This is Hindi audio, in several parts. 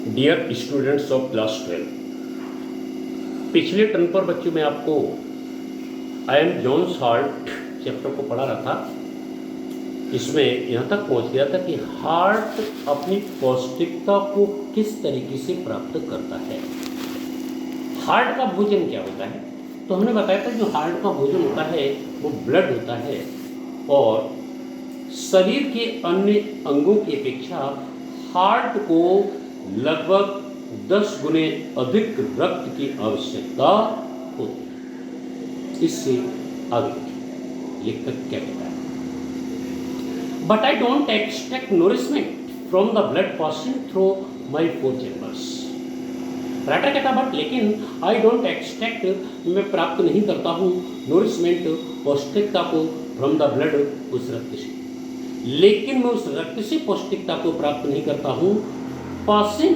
डियर स्टूडेंट्स ऑफ क्लास 12, पिछले टर्म पर बच्चों में आपको I am John's heart chapter को पढ़ा रहा था। इसमें यहाँ तक पहुँच गया था कि हार्ट अपनी पौष्टिकता को किस तरीके से प्राप्त करता है। हार्ट का भोजन क्या होता है, तो हमने बताया था जो हार्ट का भोजन होता है वो ब्लड होता है, और शरीर के अन्य अंगों की अपेक्षा हार्ट को लगभग 10 गुने अधिक रक्त की आवश्यकता होती है। इससे आगे लेखक क्या कहता है, but I don't extract nourishment from the blood passing through my 4 chambers. Writer कहता बट लेकिन आई डोंट एक्सट्रैक्ट, मैं प्राप्त नहीं करता हूँ नोरिशमेंट पौष्टिकता को फ्रॉम द ब्लड, उस रक्त से, लेकिन मैं उस रक्त से पौष्टिकता को प्राप्त नहीं करता हूँ पासिंग,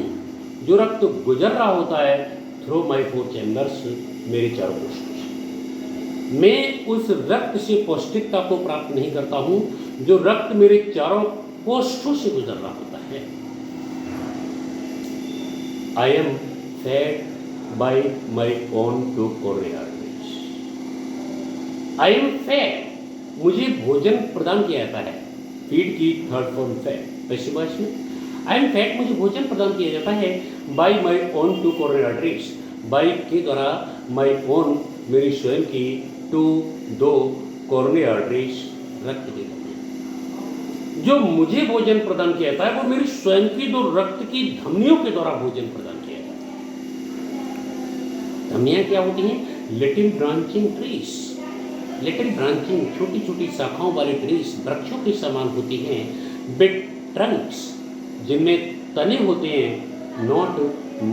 जो रक्त गुजर रहा होता है थ्रू माई 4 चैम्बर्स, मेरे चारों कोष्ठों से। मैं उस रक्त से पौष्टिकता को प्राप्त नहीं करता हूँ जो रक्त मेरे चारों कोष्ठों से गुजर रहा होता है। I am fed by my own 2 coronary arteries. I am fed, मुझे भोजन प्रदान किया जाता है। फीड की third form fed, passive voice में आई एम फेड, मुझे भोजन प्रदान किया जाता है by my own 2 coronary arteries, by के द्वारा, माई ओन मेरी स्वयं की, 2 कोरोनरी आर्टरीज रक्त की धमनियाँ। जो मुझे भोजन प्रदान किया जाता है वो मेरी स्वयं की 2 रक्त की धमनियों के द्वारा भोजन प्रदान किया जाता है। धमनियाँ क्या होती हैं? Little branching trees. Little branching, छोटी छोटी शाखाओं वाले ट्रीज वृक्षों के समान होती हैं। बिग ट्रंक्स, जिनमें तने होते हैं, not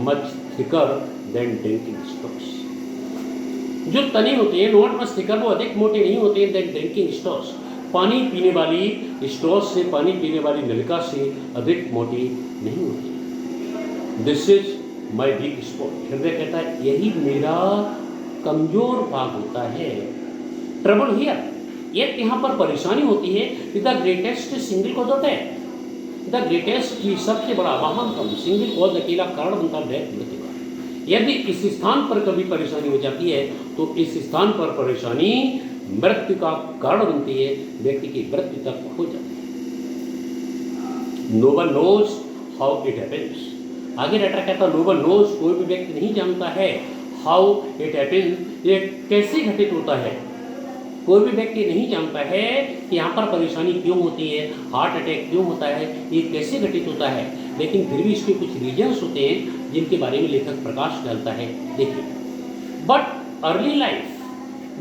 much thicker than drinking straws. जो तने होते हैं नॉट मच थिकर, वो अधिक मोटे नहीं होते हैं देन ड्रिंकिंग स्ट्रॉस, पानी पीने वाली स्ट्रॉस से, पानी पीने वाली नलिका से अधिक मोटी नहीं होती। This is my week spot. हृदय कहता है यही मेरा कमजोर भाग होता है। ट्रबल हियर, एक यहाँ पर परेशानी होती है। The greatest single cause of death, the greatest की सबसे बड़ा महानतम सिंगल कॉज, अकेला कारण बनता है डेथ, मृत्यु का। यदि इस स्थान पर कभी परेशानी हो जाती है तो इस स्थान पर परेशानी मृत्यु का कारण बनती है, व्यक्ति की मृत्यु तक हो जाती है। No one knows how it happens. आगे राइटर कहता नो वन नोज, कोई भी व्यक्ति नहीं जानता है, हाउ इट हैपेंस, ये कैसे घटित होता है। कोई भी व्यक्ति नहीं जानता है कि यहाँ पर परेशानी क्यों होती है, हार्ट अटैक क्यों होता है, ये कैसे घटित होता है, लेकिन फिर भी इसके कुछ रीजन्स होते हैं जिनके बारे में लेखक प्रकाश डालता है। देखिए, बट अर्ली लाइफ,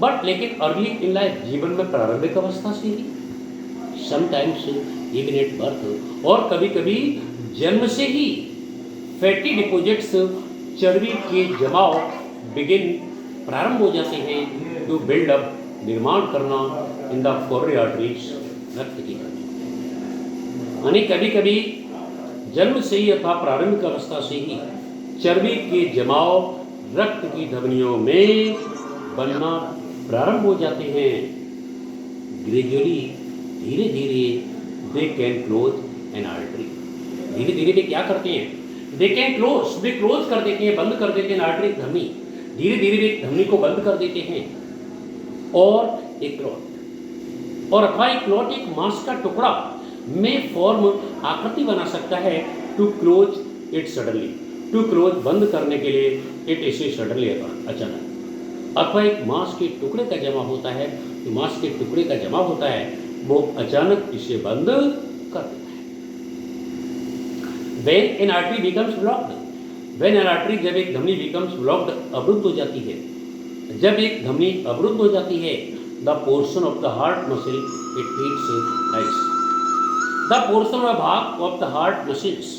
बट लेकिन अर्ली इन लाइफ, जीवन में प्रारंभिक अवस्था से ही, समटाइम्स इवन एट बर्थ, और कभी कभी जन्म से ही, फैटी डिपोजिट्स, चर्बी के जमाव बिगिन, प्रारंभ हो जाते हैं, टू बिल्ड अप, निर्माण करना, इन द कोरोनरी आर्टरीज, रक्त की धमनियों। यानी कभी कभी जन्म से ही अथवा प्रारंभिक अवस्था से ही चर्बी के जमाव रक्त की धमनियों में बनना प्रारंभ हो जाते हैं। ग्रेजुअली, धीरे धीरे, they can close N artery, धीरे धीरे वे क्या करते हैं, they can close, way close कर देते हैं, बंद कर देते हैं आर्टरी, धमनी, धीरे धीरे वे धमनी को बंद कर देते हैं। और एक क्लॉट, और अथवा एक क्लॉट, एक मांस का टुकड़ा में फॉर्म, आकृति बना सकता है, to close it suddenly, to close, बंद करने के लिए, इट इसे सडनली, अचानक, अथवा एक मांस के टुकड़े का जमा होता है, तो मांस के टुकड़े का जमा होता है, वो अचानक इसे बंद कर देता है। When an artery becomes blocked, when an artery, जब एक धमनी becomes blocked, अवरुद्ध हो जाती है, जब एक धमनी अवरुद्ध हो जाती है, the portion of the heart muscle it feeds likes, the portion of भाग ऑफ द हार्ट मसल्स,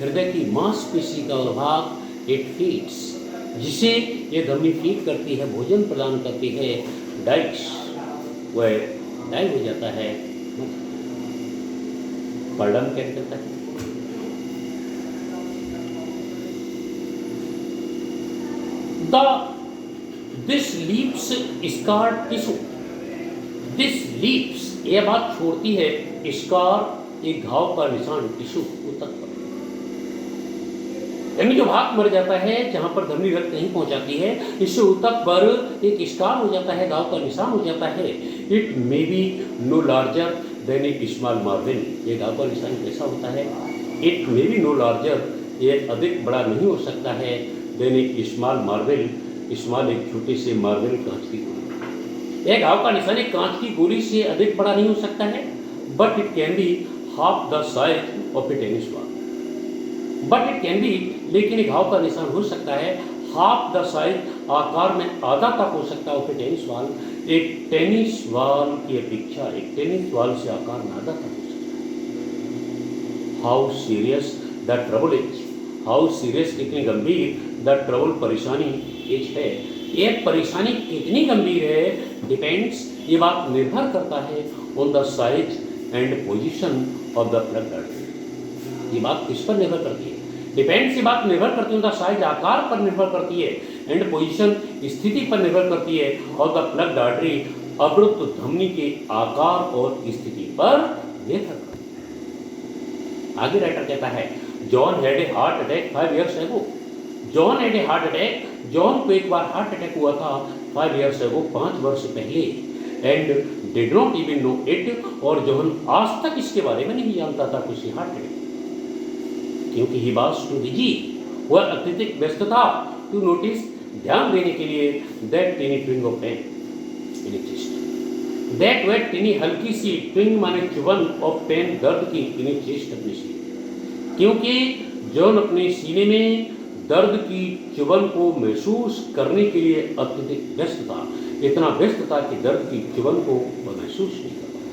हृदय की मांसपेशी का भाग, इट फीड्स, जिसे ये धमनी फीड करती है, भोजन प्रदान करती है, डाइट्स, वह डाई हो जाता है, पर्डम क्या कहता है। This leaves scar tissue, this leaves, यह बात छोड़ती है स्कार, एक घाव का निशान, टिश्यू ऊतक पर। यानी जो भाग मर जाता है जहाँ पर धमनी रक्त नहीं पहुँचाती है, इससे ऊतक पर एक स्कार हो जाता है, घाव का निशान हो जाता है। It may be no larger than A small margin. ये घाव का निशान कैसा होता है? It may be no larger, ये अधिक बड़ा नहीं हो सकता है, देन ए स्मॉल मार्बल, स्मॉल एक छोटे से मार्बल कांच की गोली। एक घाव का निशान एक कांच की गोली से अधिक बड़ा नहीं हो सकता है, but it can be half the size of A tennis ball. But it can be, लेकिन एक घाव का निशान हो सकता है हाफ द साइज, आकार में आधा तक हो सकता है ऑफ ए टेनिस बॉल। एक टेनिस बॉल की अपेक्षा एक टेनिस बॉल से आकार में आधा तक हो सकता है। How serious the trouble is, how serious कितनी गंभीर द ट्रबल परेशानी इज है, एक परेशानी कितनी गंभीर है, डिपेंड्स, ये बात निर्भर करता है on the size and position of the plug artery. ये बात किस पर निर्भर करती है? डिपेंड्स, ये बात निर्भर करती है ऑन द साइज, आकार पर निर्भर करती है, एंड पोजीशन, स्थिति पर निर्भर करती है, और द प्लग आर्टरी, अवरुद्ध धमनी के आकार और स्थिति पर निर्भर करती है। आगे राइटर कहता है John had a heart attack 5 years ago। John had a heart attack, John को एक बार हार्ट अटैक हुआ था 5 years ago, 5 वर्ष पहले, and did not even know it, और जॉन आज तक इसके बारे में नहीं जानता था कुछ हार्ट अटैक, क्योंकि ही वाज टू बिजी, वह अत्यधिक व्यस्त था, टू नोटिस, ध्यान देने के लिए, that tiny twinge of pain in chest, that वह टीनी हल्की सी, ट्विंग माने चुभन, ऑफ पेन दर्द की, इन चेस्ट अपने सीने, क्योंकि जॉन अपने सीने में दर्द की चुभन को महसूस करने के लिए अत्यधिक व्यस्त था, इतना व्यस्त था कि दर्द की चुभन को वह महसूस नहीं कर पाता।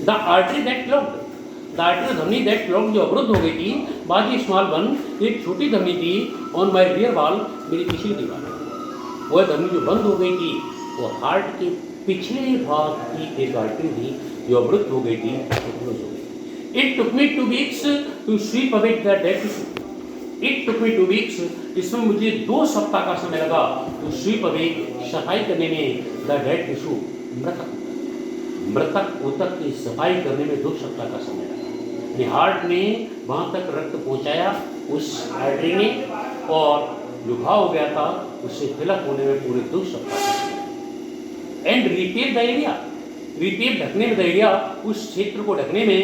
The artery that clogged, the artery धमनी दैट क्लॉग्ड, जो अवरुद्ध हो गई थी, बाकी स्मॉल वन, एक छोटी धमनी थी, ऑन माय रियर वॉल, मेरी पिछली दीवार, वह धमनी जो बंद हो गई थी वो हार्ट के पिछले भाग की एक आर्टरी थी जो अवरुद्ध हो गई थी, क्लोज हो गई। It took me 2 weeks to sweep away the dead tissue, it took me 2 weeks, इसमें मुझे 2 सप्ताह का समय लगा, टू स्वीप अवे, सफाई करने में, द डेड टिश्यू, मृतक ऊतक की सफाई करने में 2 सप्ताह का समय लगा। हार्ट ने वहाँ तक रक्त पहुँचाया उस आर्टरी ने, और जो घाव हो गया था उससे फिलअप होने में पूरे 2 सप्ताह का समय। And repair the area, repair ढकने में द एरिया, उस क्षेत्र को ढकने में,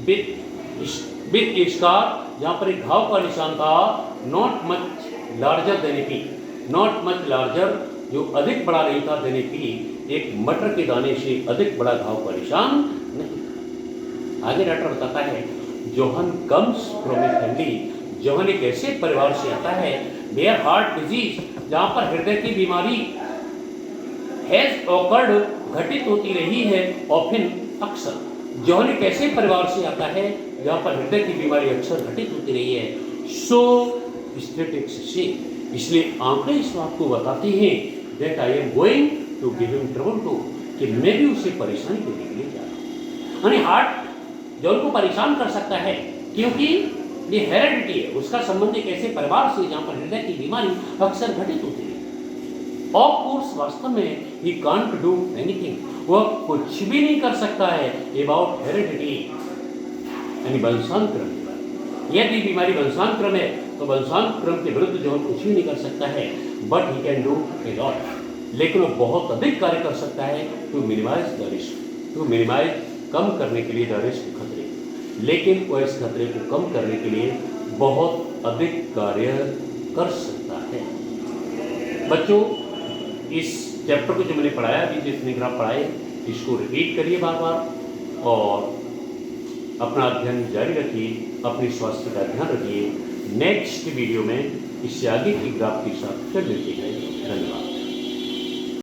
विद स्कार, जहाँ पर एक घाव का निशान था, not much larger than A P, not much larger, जो अधिक बड़ा नहीं था, देन ए पी, एक मटर के दाने से अधिक बड़ा घाव का निशान नहीं। आगे राइटर बताता है Johan comes from a family, Johan एक ऐसे परिवार से आता है, वेयर हार्ट डिजीज, जहाँ पर हृदय की बीमारी, हैज ऑकर्ड, घटित होती रही है, ऑफन, अक्सर। जोहन एक ऐसे परिवार से आता है जहाँ पर हृदय की बीमारी अक्सर घटित होती रही है, सो स्टेटिक्स से, इसलिए आंकड़े इस बात को बताती हैं that I am going to give him trouble too, कि मैं भी उसे परेशानी देने के लिए जा रहा हूँ। यानी हार्ट जॉन को परेशान कर सकता है, क्योंकि ये हेरेडिटी है, उसका संबंध एक ऐसे परिवार से जहाँ पर हृदय की बीमारी अक्सर घटित होती है। ऑफ कोर्स, वास्तव में ही कांट डू एनीथिंग, वह कुछ भी नहीं कर सकता है अबाउट हेरेडिटी, यानी वंशानुक्रम। यदि बीमारी वंशानुक्रम है तो वंशानुक्रम के विरुद्ध जो कुछ भी नहीं कर सकता है, but he can do a lot, लेकिन वो बहुत अधिक कार्य कर सकता है to minimise the risk, to minimise, कम करने के लिए द रिस्क, खतरे, लेकिन वह इस खतरे को कम करने के लिए बहुत अधिक कार्य कर सकता है। बच्चों, इस चैप्टर को जो मैंने पढ़ाया, अभी जितने ग्राफ पढ़ाए, इसको रिपीट करिए बार बार, और अपना अध्ययन जारी रखिए, अपने स्वास्थ्य का ध्यान रखिए। नेक्स्ट वीडियो में इससे आगे की ग्राफ के साथ फिर मिलते हैं। धन्यवाद।